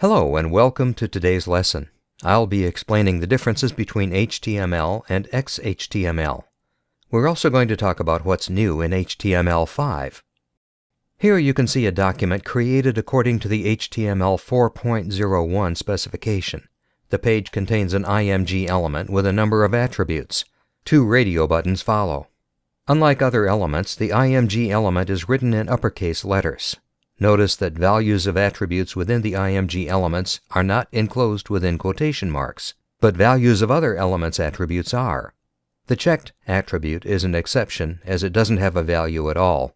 Hello and welcome to today's lesson. I'll be explaining the differences between HTML and XHTML. We're also going to talk about what's new in HTML5. Here you can see a document created according to the HTML 4.01 specification. The page contains an IMG element with a number of attributes. 2 radio buttons follow. Unlike other elements, the IMG element is written in uppercase letters. Notice that values of attributes within the IMG elements are not enclosed within quotation marks, but values of other elements' attributes are. The checked attribute is an exception as it doesn't have a value at all.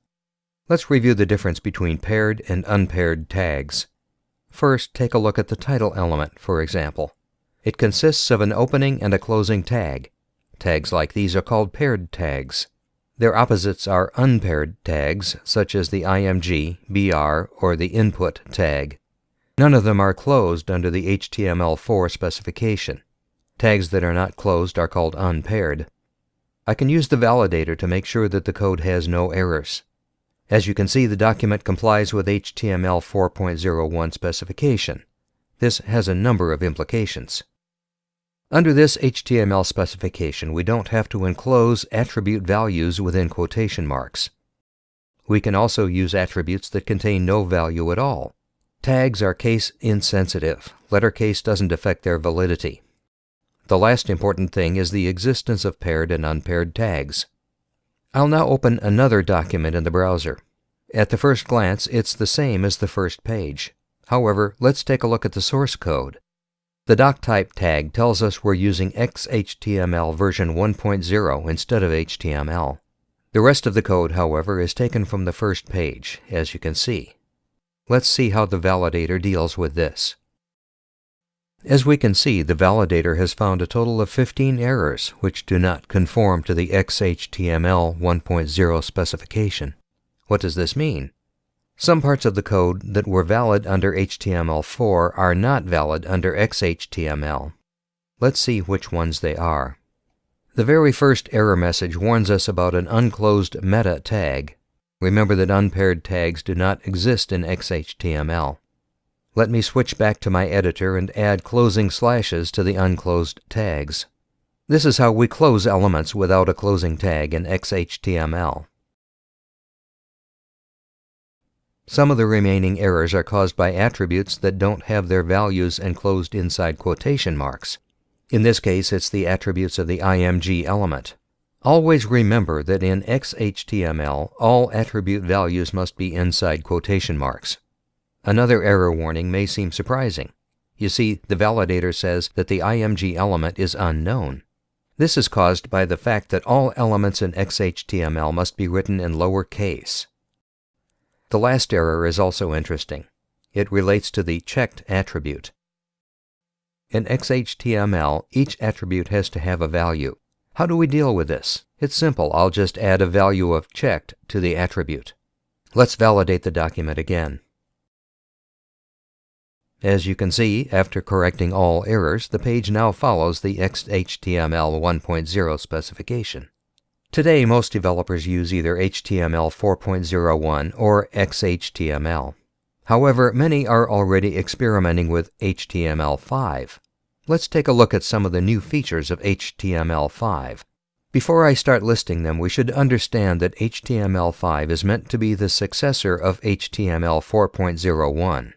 Let's review the difference between paired and unpaired tags. First, take a look at the title element, for example. It consists of an opening and a closing tag. Tags like these are called paired tags. Their opposites are unpaired tags, such as the IMG, BR, or the input tag. None of them are closed under the HTML4 specification. Tags that are not closed are called unpaired. I can use the validator to make sure that the code has no errors. As you can see, the document complies with HTML 4.01 specification. This has a number of implications. Under this HTML specification, we don't have to enclose attribute values within quotation marks. We can also use attributes that contain no value at all. Tags are case insensitive. Letter case doesn't affect their validity. The last important thing is the existence of paired and unpaired tags. I'll now open another document in the browser. At the first glance, it's the same as the first page. However, let's take a look at the source code. The doctype tag tells us we're using XHTML version 1.0 instead of HTML. The rest of the code, however, is taken from the first page, as you can see. Let's see how the validator deals with this. As we can see, the validator has found a total of 15 errors which do not conform to the XHTML 1.0 specification. What does this mean? Some parts of the code that were valid under HTML4 are not valid under XHTML. Let's see which ones they are. The very first error message warns us about an unclosed meta tag. Remember that unpaired tags do not exist in XHTML. Let me switch back to my editor and add closing slashes to the unclosed tags. This is how we close elements without a closing tag in XHTML. Some of the remaining errors are caused by attributes that don't have their values enclosed inside quotation marks. In this case, it's the attributes of the IMG element. Always remember that in XHTML, all attribute values must be inside quotation marks. Another error warning may seem surprising. You see, the validator says that the IMG element is unknown. This is caused by the fact that all elements in XHTML must be written in lowercase. The last error is also interesting. It relates to the checked attribute. In XHTML, each attribute has to have a value. How do we deal with this? It's simple. I'll just add a value of checked to the attribute. Let's validate the document again. As you can see, after correcting all errors, the page now follows the XHTML 1.0 specification. Today, most developers use either HTML 4.01 or XHTML. However, many are already experimenting with HTML5. Let's take a look at some of the new features of HTML5. Before I start listing them, we should understand that HTML5 is meant to be the successor of HTML 4.01.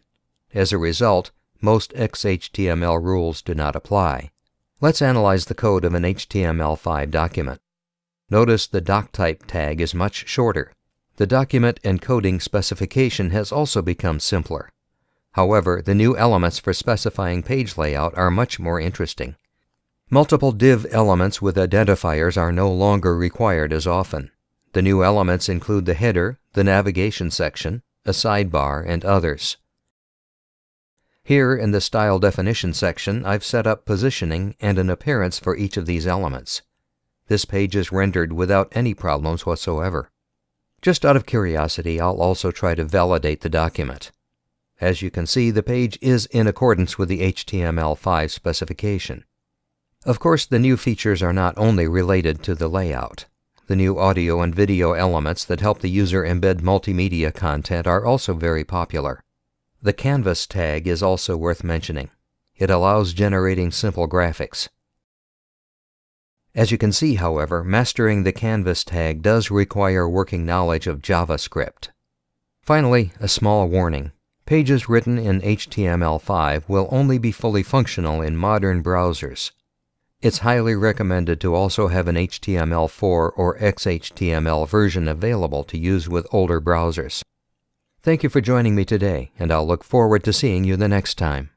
As a result, most XHTML rules do not apply. Let's analyze the code of an HTML5 document. Notice the doctype tag is much shorter. The document encoding specification has also become simpler. However, the new elements for specifying page layout are much more interesting. Multiple div elements with identifiers are no longer required as often. The new elements include the header, the navigation section, a sidebar, and others. Here in the Style Definition section, I've set up positioning and an appearance for each of these elements. This page is rendered without any problems whatsoever. Just out of curiosity, I'll also try to validate the document. As you can see, the page is in accordance with the HTML5 specification. Of course, the new features are not only related to the layout. The new audio and video elements that help the user embed multimedia content are also very popular. The canvas tag is also worth mentioning. It allows generating simple graphics. As you can see, however, mastering the canvas tag does require working knowledge of JavaScript. Finally, a small warning. Pages written in HTML5 will only be fully functional in modern browsers. It's highly recommended to also have an HTML4 or XHTML version available to use with older browsers. Thank you for joining me today, and I'll look forward to seeing you the next time.